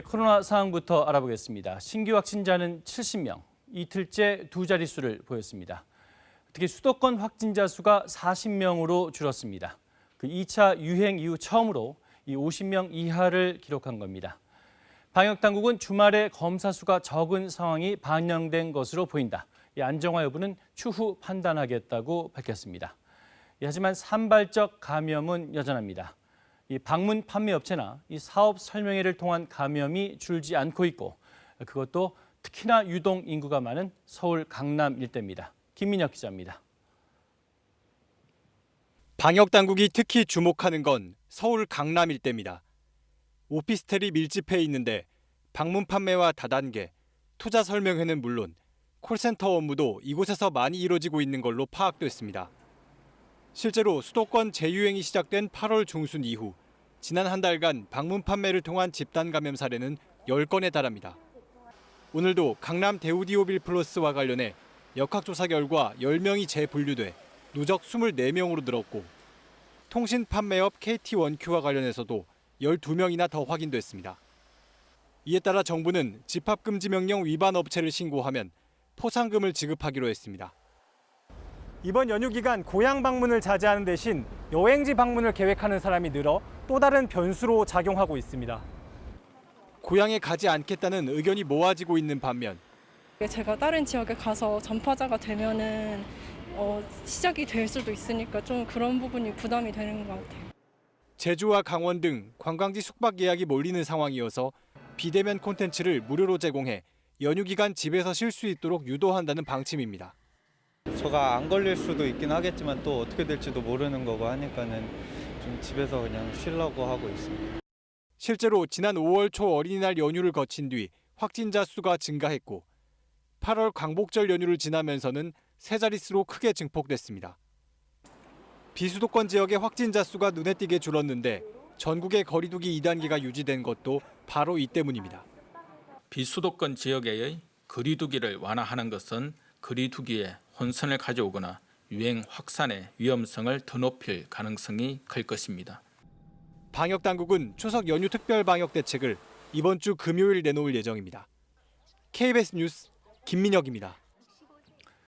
코로나 상황부터 알아보겠습니다. 신규 확진자는 70명, 이틀째 두 자릿수를 보였습니다. 특히 수도권 확진자 수가 40명으로 줄었습니다. 그 2차 유행 이후 처음으로 이 50명 이하를 기록한 겁니다. 방역당국은 주말에 검사 수가 적은 상황이 반영된 것으로 보인다. 이 안정화 여부는 추후 판단하겠다고 밝혔습니다. 하지만 산발적 감염은 여전합니다. 이 방문 판매업체나 이 사업 설명회를 통한 감염이 줄지 않고 있고, 그것도 특히나 유동 인구가 많은 서울 강남 일대입니다. 김민혁 기자입니다. 방역 당국이 특히 주목하는 건 서울 강남 일대입니다. 오피스텔이 밀집해 있는데 방문 판매와 다단계, 투자 설명회는 물론 콜센터 업무도 이곳에서 많이 이루어지고 있는 걸로 파악됐습니다. 실제로 수도권 재유행이 시작된 8월 중순 이후 지난 한 달간 방문 판매를 통한 집단 감염 사례는 10건에 달합니다. 오늘도 강남 대우디오빌 플러스와 관련해 역학조사 결과 10명이 재분류돼 누적 24명으로 늘었고, 통신 판매업 KT1Q와 관련해서도 12명이나 더 확인됐습니다. 이에 따라 정부는 집합금지 명령 위반 업체를 신고하면 포상금을 지급하기로 했습니다. 이번 연휴 기간 고향 방문을 자제하는 대신 여행지 방문을 계획하는 사람이 늘어 또 다른 변수로 작용하고 있습니다. 고향에 가지 않겠다는 의견이 모아지고 있는 반면 제가 다른 지역에 가서 전파자가 되면은 시작이 될 수도 있으니까 좀 그런 부분이 부담이 되는 것 같아요. 제주와 강원 등 관광지 숙박 예약이 몰리는 상황이어서 비대면 콘텐츠를 무료로 제공해 연휴 기간 집에서 쉴 수 있도록 유도한다는 방침입니다. 저가 안 걸릴 수도 있긴 하겠지만 또 어떻게 될지도 모르는 거고 하니까는 좀 집에서 그냥 쉬려고 하고 있습니다. 실제로 지난 5월 초 어린이날 연휴를 거친 뒤 확진자 수가 증가했고 8월 광복절 연휴를 지나면서는 세 자릿수로 크게 증폭됐습니다. 비수도권 지역의 확진자 수가 눈에 띄게 줄었는데 전국의 거리두기 2단계가 유지된 것도 바로 이 때문입니다. 비수도권 지역의 거리두기를 완화하는 것은 거리두기에 혼선을 가져오거나 유행 확산의 위험성을 더 높일 가능성이 클 것입니다. 방역당국은 추석 연휴 특별 방역 대책을 이번 주 금요일 내놓을 예정입니다. KBS 뉴스 김민혁입니다.